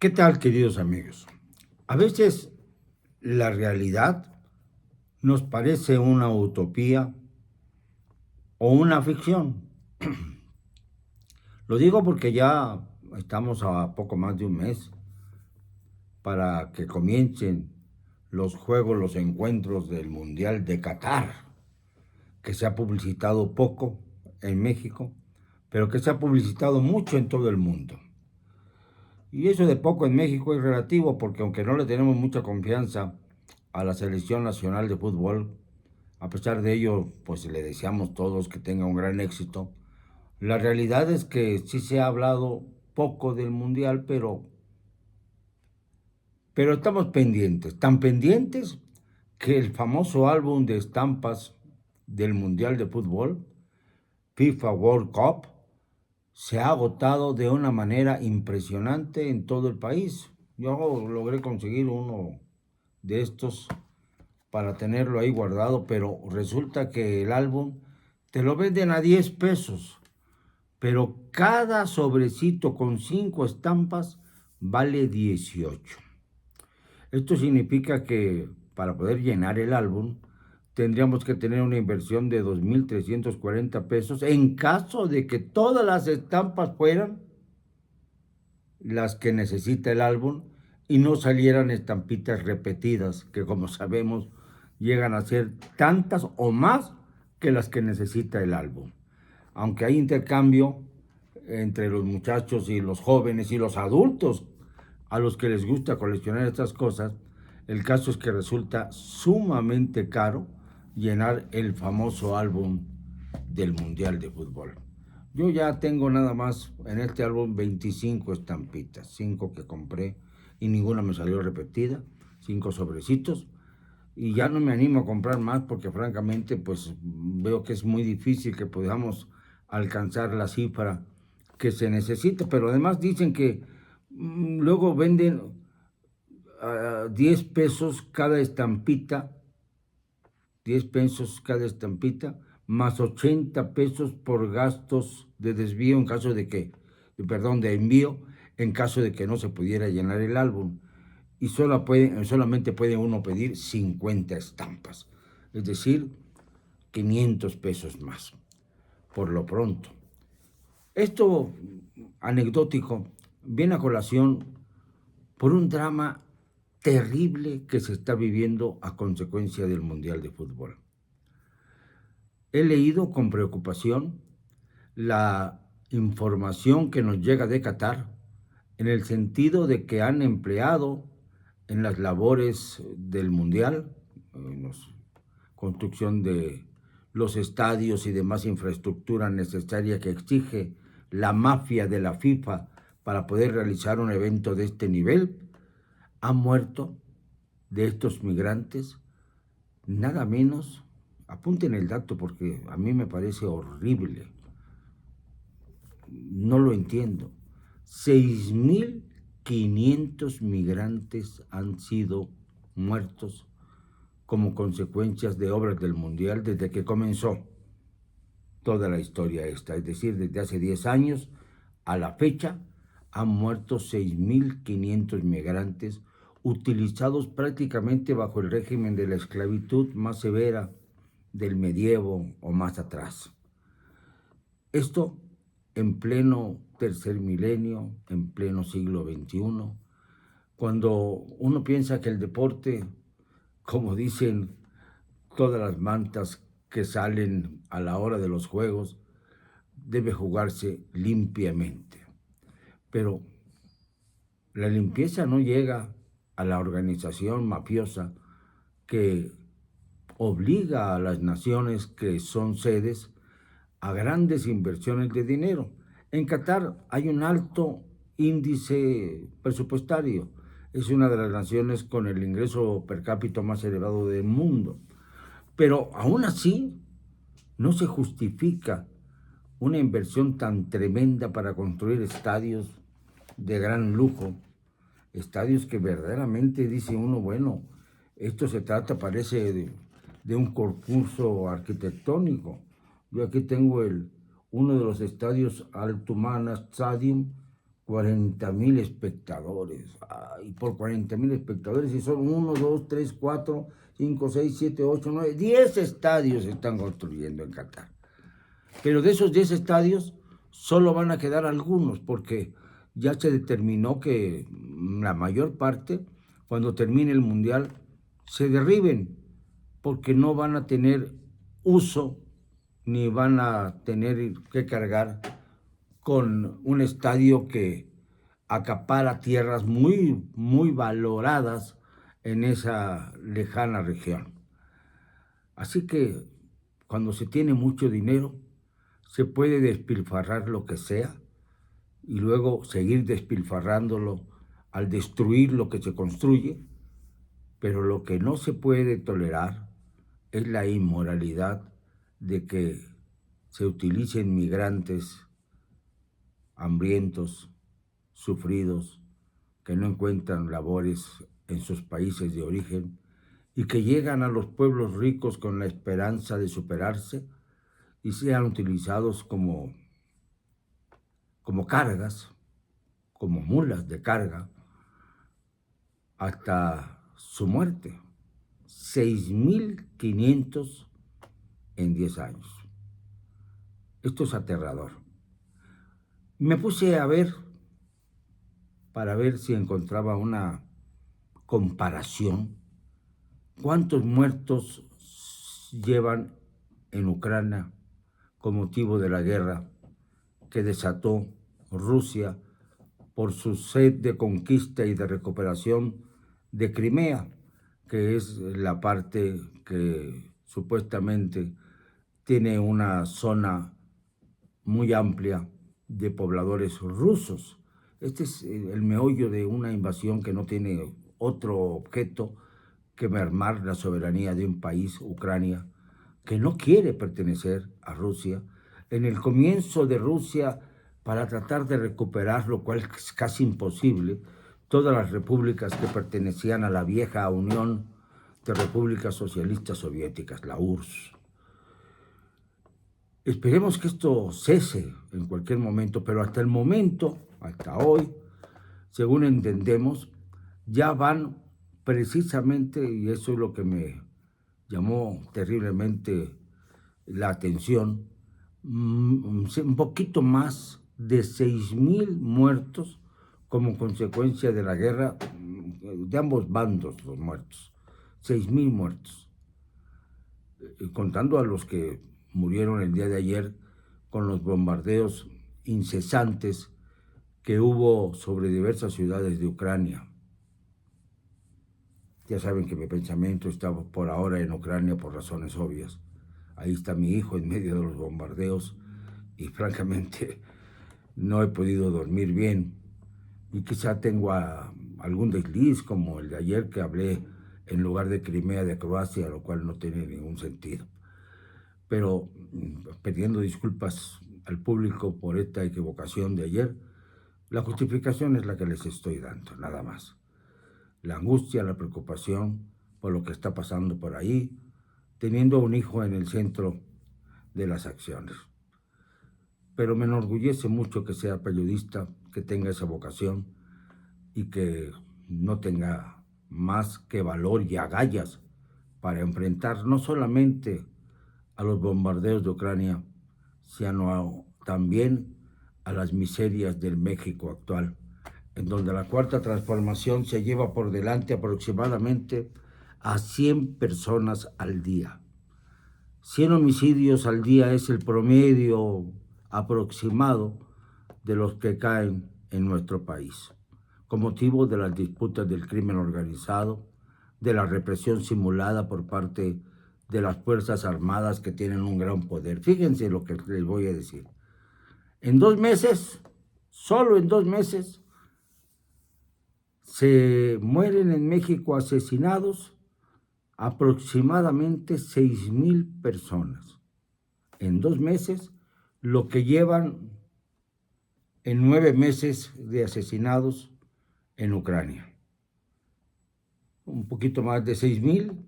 ¿Qué tal, queridos amigos? A veces la realidad nos parece una utopía o una ficción. Lo digo porque ya estamos a poco más de un mes para que comiencen los juegos, los encuentros del Mundial de Qatar, que se ha publicitado poco en México, pero que se ha publicitado mucho en todo el mundo. Y eso de poco en México es relativo porque aunque no le tenemos mucha confianza a la selección nacional de fútbol, a pesar de ello, pues le deseamos todos que tenga un gran éxito. La realidad es que sí se ha hablado poco del mundial, pero estamos pendientes, tan pendientes que el famoso álbum de estampas del mundial de fútbol, FIFA World Cup, se ha agotado de una manera impresionante en todo el país. Yo logré conseguir uno de estos para tenerlo ahí guardado, pero resulta que el álbum te lo venden a 10 pesos, pero cada sobrecito con 5 estampas vale 18. Esto significa que para poder llenar el álbum tendríamos que tener una inversión de 2.340 pesos en caso de que todas las estampas fueran las que necesita el álbum y no salieran estampitas repetidas, que como sabemos llegan a ser tantas o más que las que necesita el álbum. Aunque hay intercambio entre los muchachos y los jóvenes y los adultos a los que les gusta coleccionar estas cosas, el caso es que resulta sumamente caro llenar el famoso álbum del Mundial de Fútbol. Yo ya tengo nada más en este álbum 25 estampitas, 5 que compré y ninguna me salió repetida, 5 sobrecitos, y ya no me animo a comprar más porque francamente pues veo que es muy difícil que podamos alcanzar la cifra que se necesita, pero además dicen que luego venden 10 pesos cada estampita, 10 pesos cada estampita, más 80 pesos por gastos de desvío en caso de que, perdón, de envío, en caso de que no se pudiera llenar el álbum. Y solamente puede uno pedir 50 estampas, es decir, 500 pesos más, por lo pronto. Esto anecdótico viene a colación por un drama terrible que se está viviendo a consecuencia del Mundial de Fútbol. He leído con preocupación la información que nos llega de Qatar en el sentido de que han empleado en las labores del Mundial, en la construcción de los estadios y demás infraestructura necesaria que exige la mafia de la FIFA para poder realizar un evento de este nivel, han muerto de estos migrantes nada menos, apunten el dato porque a mí me parece horrible, no lo entiendo, 6.500 migrantes han sido muertos como consecuencias de obras del Mundial desde que comenzó toda la historia esta, es decir, desde hace 10 años a la fecha han muerto 6.500 migrantes utilizados prácticamente bajo el régimen de la esclavitud más severa del medievo o más atrás. Esto en pleno tercer milenio, en pleno siglo XXI, cuando uno piensa que el deporte, como dicen todas las mantas que salen a la hora de los juegos, debe jugarse limpiamente. Pero la limpieza no llega a la organización mafiosa que obliga a las naciones que son sedes a grandes inversiones de dinero. En Qatar hay un alto índice presupuestario. Es una de las naciones con el ingreso per cápita más elevado del mundo. Pero aún así no se justifica una inversión tan tremenda para construir estadios de gran lujo, estadios que verdaderamente dice uno, bueno, esto se trata, parece, de un concurso arquitectónico. Yo aquí tengo uno de los estadios Al Tumana Stadium, 40,000 espectadores. Y por 40,000 espectadores, y son 1, 2, 3, 4, 5, 6, 7, 8, 9, 10 estadios se están construyendo en Qatar. Pero de esos 10 estadios, solo van a quedar algunos, porque ya se determinó que la mayor parte, cuando termine el Mundial, se derriben, porque no van a tener uso, ni van a tener que cargar con un estadio que acapara tierras muy, muy valoradas en esa lejana región. Así que cuando se tiene mucho dinero, se puede despilfarrar lo que sea y luego seguir despilfarrándolo al destruir lo que se construye, pero lo que no se puede tolerar es la inmoralidad de que se utilicen migrantes hambrientos, sufridos, que no encuentran labores en sus países de origen y que llegan a los pueblos ricos con la esperanza de superarse y sean utilizados como cargas, como mulas de carga, hasta su muerte. 6,500 en 10 años. Esto es aterrador. Me puse a ver para ver si encontraba una comparación. ¿Cuántos muertos llevan en Ucrania con motivo de la guerra que desató Rusia por su sed de conquista y de recuperación de Crimea, que es la parte que supuestamente tiene una zona muy amplia de pobladores rusos? Este es el meollo de una invasión que no tiene otro objeto que mermar la soberanía de un país, Ucrania, que no quiere pertenecer a Rusia. En el comienzo de Rusia, para tratar de recuperar, lo cual es casi imposible, todas las repúblicas que pertenecían a la vieja Unión de Repúblicas Socialistas Soviéticas, la URSS. Esperemos que esto cese en cualquier momento, pero hasta el momento, hasta hoy, según entendemos, ya van precisamente, y eso es lo que me llamó terriblemente la atención, un poquito más de 6,000 muertos como consecuencia de la guerra, de ambos bandos los muertos, 6,000 muertos, contando a los que murieron el día de ayer con los bombardeos incesantes que hubo sobre diversas ciudades de Ucrania. Ya saben que mi pensamiento está por ahora en Ucrania por razones obvias. Ahí está mi hijo en medio de los bombardeos y francamente no he podido dormir bien. Y quizá tengo algún desliz como el de ayer que hablé en lugar de Crimea de Croacia, lo cual no tiene ningún sentido. Pero pidiendo disculpas al público por esta equivocación de ayer, la justificación es la que les estoy dando, nada más. La angustia, la preocupación por lo que está pasando por ahí, teniendo a un hijo en el centro de las acciones. Pero me enorgullece mucho que sea periodista, que tenga esa vocación y que no tenga más que valor y agallas para enfrentar no solamente a los bombardeos de Ucrania, sino también a las miserias del México actual, en donde la cuarta transformación se lleva por delante aproximadamente a 100 personas al día. 100 homicidios al día es el promedio aproximado de los que caen en nuestro país, con motivo de las disputas del crimen organizado, de la represión simulada por parte de las Fuerzas Armadas que tienen un gran poder. Fíjense lo que les voy a decir. En 2 meses, solo en 2 meses, se mueren en México asesinados aproximadamente 6,000 personas. En 2 meses, lo que llevan en 9 meses de asesinados en Ucrania. Un poquito más de 6,000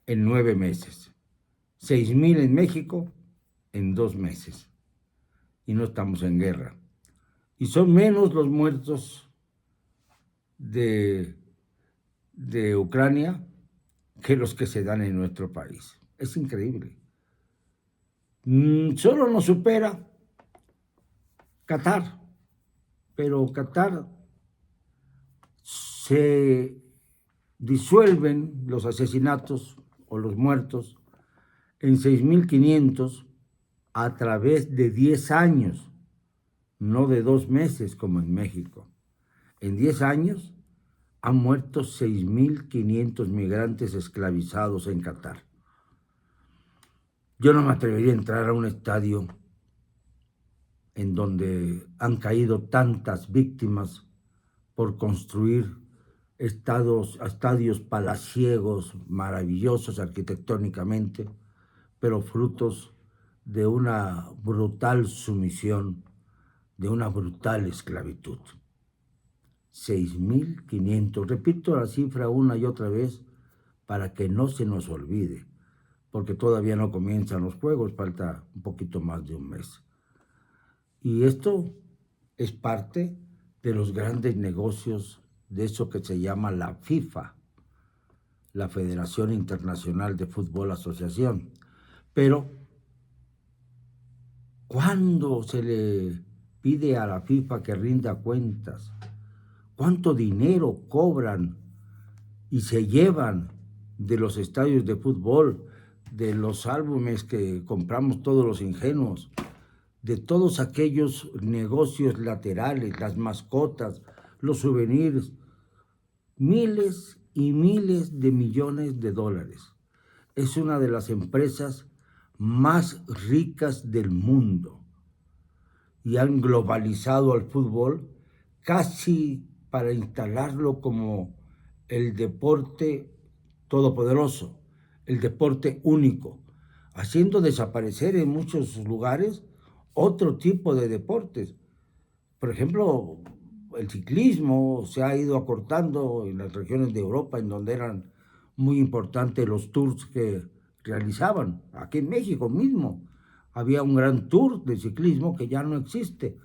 en 9 meses. 6,000 en México en 2 meses. Y no estamos en guerra. Y son menos los muertos de Ucrania que los que se dan en nuestro país. Es increíble. Solo nos supera Qatar, pero Qatar se disuelven los asesinatos o los muertos en 6.500 a través de 10 años, no de 2 meses como en México. En 10 años han muerto 6.500 migrantes esclavizados en Qatar. Yo no me atrevería a entrar a un estadio en donde han caído tantas víctimas por construir estadios palaciegos maravillosos arquitectónicamente, pero frutos de una brutal sumisión, de una brutal esclavitud. 6.500, repito la cifra una y otra vez para que no se nos olvide, porque todavía no comienzan los juegos, falta un poquito más de un mes. Y esto es parte de los grandes negocios de eso que se llama la FIFA, la Federación Internacional de Fútbol Asociación. Pero, ¿cuándo se le pide a la FIFA que rinda cuentas? ¿Cuánto dinero cobran y se llevan de los estadios de fútbol, de los álbumes que compramos todos los ingenuos, de todos aquellos negocios laterales, las mascotas, los souvenirs? Miles y miles de millones de dólares. Es una de las empresas más ricas del mundo y han globalizado al fútbol casi para instalarlo como el deporte todopoderoso, el deporte único, haciendo desaparecer en muchos lugares otro tipo de deportes. Por ejemplo, el ciclismo se ha ido acortando en las regiones de Europa, en donde eran muy importantes los tours que realizaban. Aquí en México mismo había un gran tour de ciclismo que ya no existe.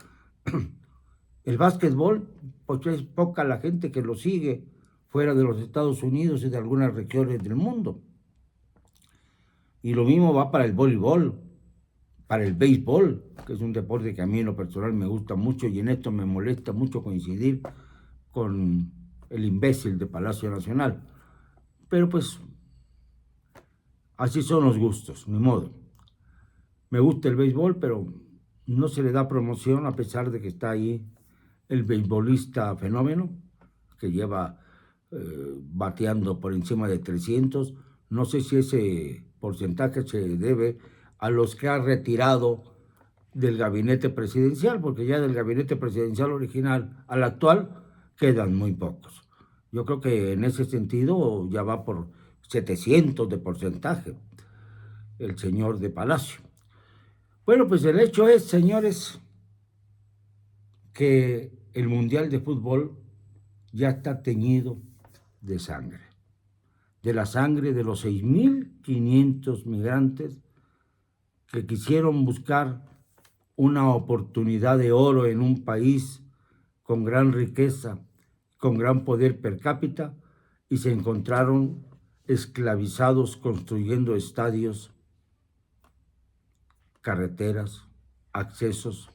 El básquetbol, pues es poca la gente que lo sigue fuera de los Estados Unidos y de algunas regiones del mundo. Y lo mismo va para el voleibol, para el béisbol, que es un deporte que a mí en lo personal me gusta mucho, y en esto me molesta mucho coincidir con el imbécil de Palacio Nacional. Pero pues así son los gustos, ni modo. Me gusta el béisbol, pero no se le da promoción a pesar de que está ahí el beisbolista fenómeno, que lleva bateando por encima de 300. No sé si ese porcentaje se debe a los que ha retirado del gabinete presidencial, porque ya del gabinete presidencial original al actual quedan muy pocos. Yo creo que en ese sentido ya va por 700 de porcentaje el señor de Palacio. Bueno, pues el hecho es, señores, que el Mundial de Fútbol ya está teñido de sangre, de la sangre de los 6.500 migrantes que quisieron buscar una oportunidad de oro en un país con gran riqueza, con gran poder per cápita, y se encontraron esclavizados construyendo estadios, carreteras, accesos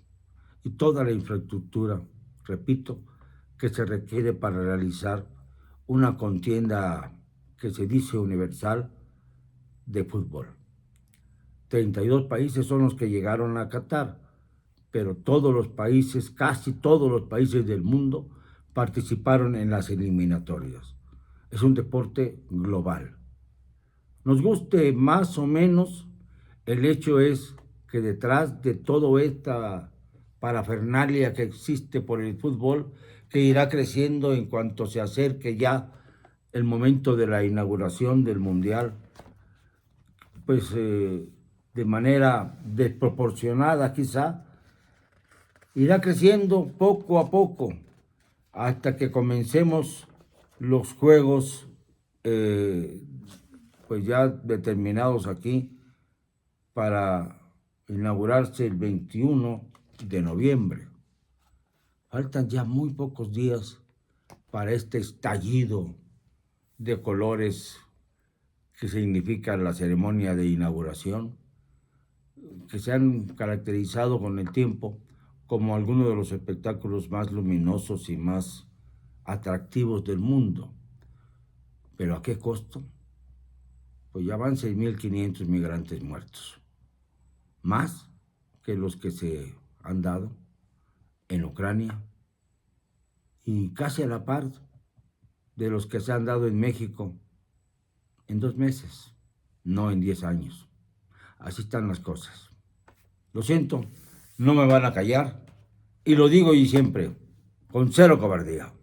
y toda la infraestructura, repito, que se requiere para realizar una contienda que se dice universal de fútbol. 32 países son los que llegaron a Qatar, pero todos los países, casi todos los países del mundo, participaron en las eliminatorias. Es un deporte global. Nos guste más o menos, el hecho es que detrás de toda esta parafernalia que existe por el fútbol, que irá creciendo en cuanto se acerque ya el momento de la inauguración del Mundial, pues de manera desproporcionada quizá, irá creciendo poco a poco hasta que comencemos los juegos pues ya determinados aquí para inaugurarse el 21 de noviembre. Faltan ya muy pocos días para este estallido de colores que significa la ceremonia de inauguración, que se han caracterizado con el tiempo como algunos de los espectáculos más luminosos y más atractivos del mundo. ¿Pero a qué costo? Pues ya van 6.500 migrantes muertos, más que los que se han dado en Ucrania y casi a la par de los que se han dado en México en 2 meses, no en 10 años. Así están las cosas. Lo siento, no me van a callar y lo digo y siempre, con cero cobardía.